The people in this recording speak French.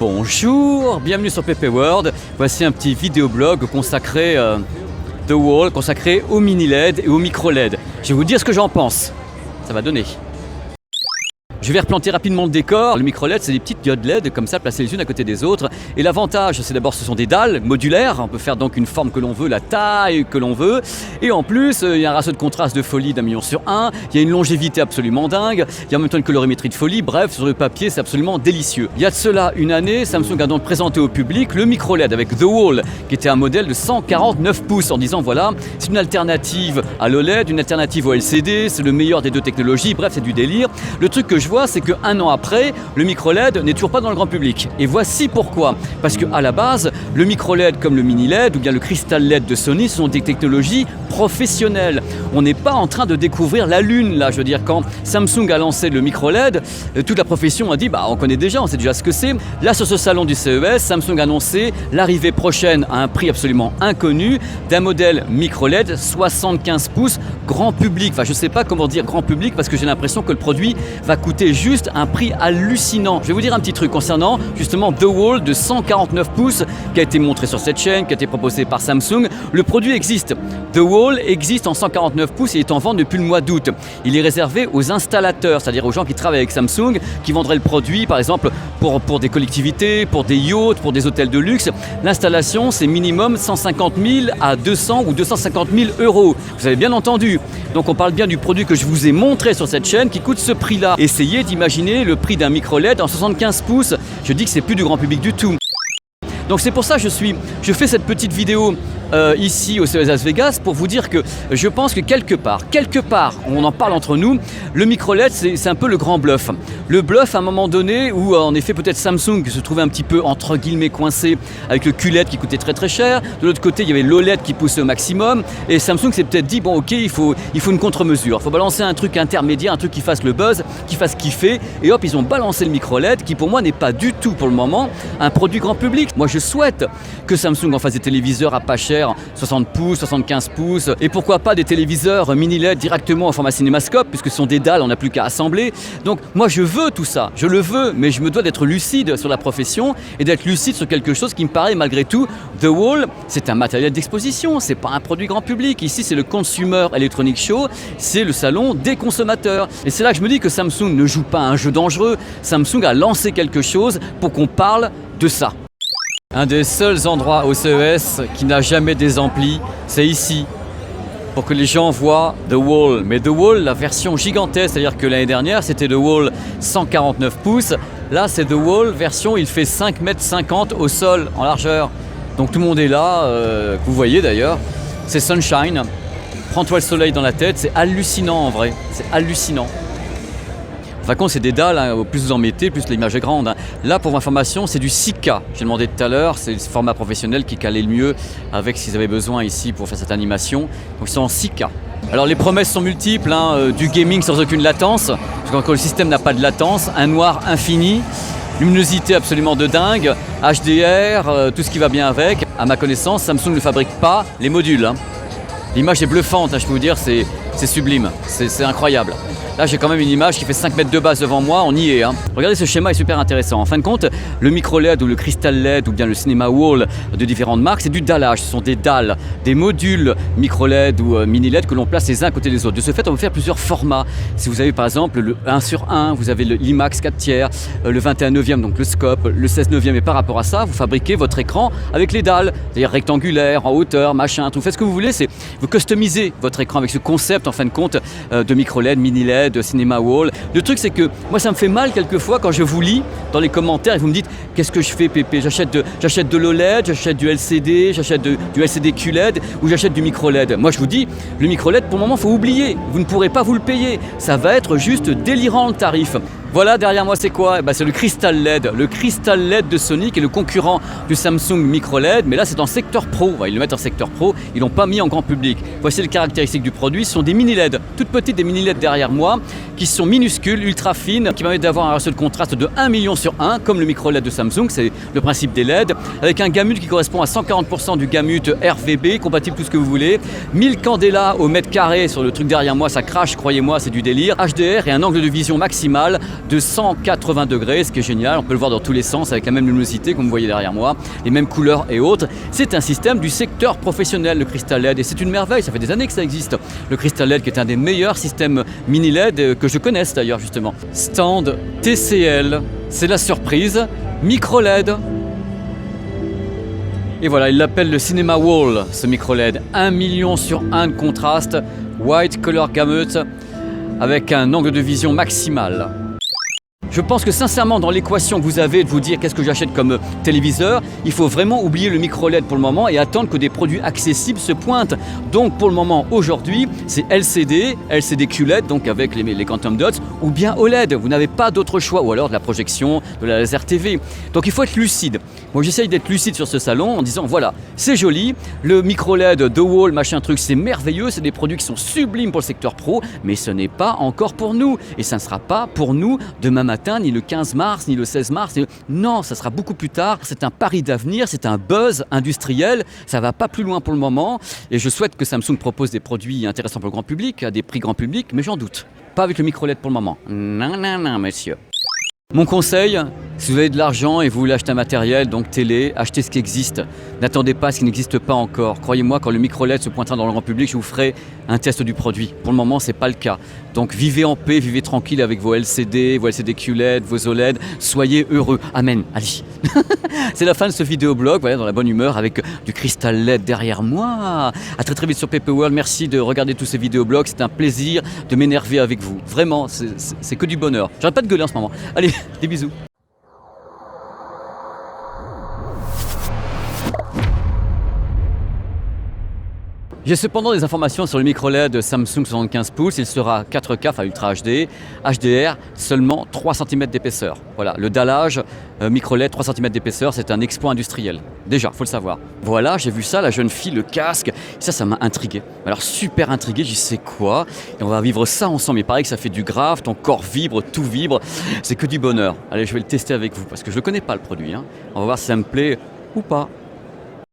Bonjour, bienvenue sur PP World. Voici un petit vidéoblog consacré The Wall, consacré au mini LED et au micro LED. Je vais vous dire ce que j'en pense. Ça va donner. Je vais replanter rapidement le décor. Le micro LED, c'est des petites diodes LED comme ça, placées les unes à côté des autres. Et l'avantage, c'est d'abord, ce sont des dalles modulaires. On peut faire donc une forme que l'on veut, la taille que l'on veut. Et en plus, il y a un ratio de contraste de folie d'1 million sur 1. Il y a une longévité absolument dingue. Il y a en même temps une colorimétrie de folie. Bref, sur le papier, c'est absolument délicieux. Il y a de cela une année, Samsung a donc présenté au public le micro LED avec The Wall, qui était un modèle de 149 pouces, en disant voilà, c'est une alternative à l'OLED, une alternative au LCD, c'est le meilleur des deux technologies. Bref, c'est du délire. Le truc que je vois, c'est qu'un an après, le micro LED n'est toujours pas dans le grand public. Et voici pourquoi. Parce qu'à la base, le micro LED comme le mini LED ou bien le cristal LED de Sony, ce sont des technologies professionnelles. On n'est pas en train de découvrir la lune là. Je veux dire, quand Samsung a lancé le micro LED, toute la profession a dit on connaît déjà, on sait déjà ce que c'est. Là, sur ce salon du CES, Samsung a annoncé l'arrivée prochaine à un prix absolument inconnu d'un modèle micro LED 75 pouces grand public. Enfin, je ne sais pas comment dire grand public parce que j'ai l'impression que le produit va coûter juste un prix hallucinant. Je vais vous dire un petit truc concernant justement The Wall de 149 pouces qui a été montré sur cette chaîne, qui a été proposé par Samsung. Le produit existe. The Wall existe en 149 pouces et est en vente depuis le mois d'août. Il est réservé aux installateurs, c'est-à-dire aux gens qui travaillent avec Samsung, qui vendraient le produit par exemple pour des collectivités, pour des yachts, pour des hôtels de luxe. L'installation, c'est minimum 150 000 à 200 ou 250 000 euros. Vous avez bien entendu. Donc on parle bien du produit que je vous ai montré sur cette chaîne qui coûte ce prix-là. Essayez d'imaginer le prix d'un micro LED en 75 pouces. Je dis que c'est plus du grand public du tout. Donc c'est pour ça que je fais cette petite vidéo ici au CES Las Vegas pour vous dire que je pense que quelque part, on en parle entre nous, le micro LED c'est un peu le grand bluff. Le bluff à un moment donné où en effet peut-être Samsung se trouvait un petit peu entre guillemets coincé avec le QLED qui coûtait très très cher. De l'autre côté il y avait l'OLED qui poussait au maximum et Samsung s'est peut-être dit bon ok il faut une contre-mesure. Il faut balancer un truc intermédiaire, un truc qui fasse le buzz, qui fasse kiffer et hop ils ont balancé le micro LED qui pour moi n'est pas du tout pour le moment un produit grand public. Moi je souhaite que Samsung en fasse des téléviseurs à pas cher 60 pouces, 75 pouces et pourquoi pas des téléviseurs mini LED directement en format cinémascope puisque ce sont des dalles, on n'a plus qu'à assembler. Donc moi je veux tout ça, je le veux mais je me dois d'être lucide sur la profession et d'être lucide sur quelque chose qui me paraît malgré tout The Wall, c'est un matériel d'exposition, c'est pas un produit grand public. Ici c'est le Consumer Electronics Show, c'est le salon des consommateurs et c'est là que je me dis que Samsung ne joue pas un jeu dangereux. Samsung a lancé quelque chose pour qu'on parle de ça. Un des seuls endroits au CES qui n'a jamais des amplis, c'est ici, pour que les gens voient The Wall. Mais The Wall, la version gigantesque, c'est-à-dire que l'année dernière, c'était The Wall 149 pouces. Là, c'est The Wall version, il fait 5,50 m au sol, en largeur. Donc tout le monde est là, vous voyez d'ailleurs. C'est Sunshine. Prends-toi le soleil dans la tête, c'est hallucinant en vrai, c'est hallucinant. Enfin, c'est des dalles, hein, plus vous en mettez, plus l'image est grande. Hein. Là, pour information, c'est du 6K. J'ai demandé tout à l'heure, c'est le format professionnel qui calait le mieux avec ce qu'ils avaient besoin ici pour faire cette animation. Donc, ils sont en 6K. Alors, les promesses sont multiples, du gaming sans aucune latence, parce qu'encore le système n'a pas de latence, un noir infini, luminosité absolument de dingue, HDR, tout ce qui va bien avec. À ma connaissance, Samsung ne fabrique pas les modules. Hein. L'image est bluffante, je peux vous dire, c'est sublime, c'est incroyable. Là, j'ai quand même une image qui fait 5 mètres de base devant moi, on y est. Hein. Regardez, ce schéma est super intéressant. En fin de compte, le micro LED ou le crystal LED ou bien le Cinema Wall de différentes marques, c'est du dallage. Ce sont des dalles, des modules micro LED ou mini LED que l'on place les uns à côté des autres. De ce fait, on peut faire plusieurs formats. Si vous avez par exemple le 1 sur 1, vous avez l'IMAX 4 tiers, le 21/9, donc le scope, le 16/9. Et par rapport à ça, vous fabriquez votre écran avec les dalles, c'est-à-dire rectangulaire, en hauteur, machin, tout. Faites ce que vous voulez, vous customisez votre écran avec ce concept, en fin de compte, de micro LED, mini LED, de Cinema Wall. Le truc c'est que moi ça me fait mal quelquefois quand je vous lis dans les commentaires et vous me dites qu'est-ce que je fais Pépé, j'achète de l'OLED, j'achète du LCD, j'achète du LCD QLED ou j'achète du micro LED. Moi je vous dis le micro LED pour le moment faut oublier, vous ne pourrez pas vous le payer, ça va être juste délirant le tarif. Voilà, derrière moi c'est quoi ? C'est le Crystal LED de Sony qui est le concurrent du Samsung Micro LED, mais là c'est en secteur pro, ils le mettent en secteur pro, ils l'ont pas mis en grand public. Voici les caractéristiques du produit, ce sont des mini LED, toutes petites des mini LED derrière moi, qui sont minuscules, ultra fines, qui permettent d'avoir un ratio de contraste de 1 million sur 1, comme le Micro LED de Samsung, c'est le principe des LED, avec un gamut qui correspond à 140% du gamut RVB, compatible tout ce que vous voulez, 1000 candela au mètre carré sur le truc derrière moi, ça crache, croyez-moi, c'est du délire, HDR et un angle de vision maximal de 180 degrés, ce qui est génial. On peut le voir dans tous les sens avec la même luminosité, comme vous voyez derrière moi, les mêmes couleurs et autres. C'est un système du secteur professionnel, le Crystal LED, et c'est une merveille. Ça fait des années que ça existe. Le Crystal LED qui est un des meilleurs systèmes mini LED que je connaisse d'ailleurs justement. Stand TCL, c'est la surprise. Micro LED. Et voilà, il l'appelle le Cinema Wall, ce micro LED. 1 million sur 1 de contraste, white color gamut, avec un angle de vision maximal. Je pense que sincèrement, dans l'équation que vous avez de vous dire qu'est-ce que j'achète comme téléviseur, il faut vraiment oublier le micro LED pour le moment et attendre que des produits accessibles se pointent. Donc pour le moment, aujourd'hui, c'est LCD, LCD QLED, donc avec les Quantum Dots, ou bien OLED. Vous n'avez pas d'autre choix, ou alors de la projection, de la laser TV. Donc il faut être lucide. Moi j'essaye d'être lucide sur ce salon en disant voilà, c'est joli, le micro LED, The Wall, machin truc, c'est merveilleux, c'est des produits qui sont sublimes pour le secteur pro, mais ce n'est pas encore pour nous. Et ça ne sera pas pour nous demain matin, ni le 15 mars, ni le 16 mars. Non, ça sera beaucoup plus tard. C'est un pari d'avenir, c'est un buzz industriel. Ça ne va pas plus loin pour le moment. Et je souhaite que Samsung propose des produits intéressants pour le grand public, à des prix grand public, mais j'en doute. Pas avec le micro LED pour le moment. Non, non, non, messieurs. Mon conseil, si vous avez de l'argent et vous voulez acheter un matériel, donc télé, achetez ce qui existe. N'attendez pas ce qui n'existe pas encore. Croyez-moi, quand le micro LED se pointera dans le grand public, je vous ferai un test du produit. Pour le moment, ce n'est pas le cas. Donc vivez en paix, vivez tranquille avec vos LCD QLED, vos OLED. Soyez heureux. Amen. Allez. C'est la fin de ce vidéoblog, voilà, dans la bonne humeur, avec du cristal LED derrière moi. À très très vite sur PP World. Merci de regarder tous ces vidéoblogs. C'est un plaisir de m'énerver avec vous. Vraiment, c'est que du bonheur. J'arrête pas de gueuler en ce moment. Allez, des bisous. J'ai cependant des informations sur le micro LED Samsung 75 pouces, il sera 4K, enfin Ultra HD, HDR, seulement 3 cm d'épaisseur. Voilà, le dallage micro LED 3 cm d'épaisseur, c'est un exploit industriel. Déjà, faut le savoir. Voilà, j'ai vu ça, la jeune fille, le casque, ça m'a intrigué. Alors super intrigué, j'y sais quoi, et on va vivre ça ensemble. Il paraît que ça fait du grave, ton corps vibre, tout vibre, c'est que du bonheur. Allez, je vais le tester avec vous, parce que je ne connais pas le produit, hein. On va voir si ça me plaît ou pas.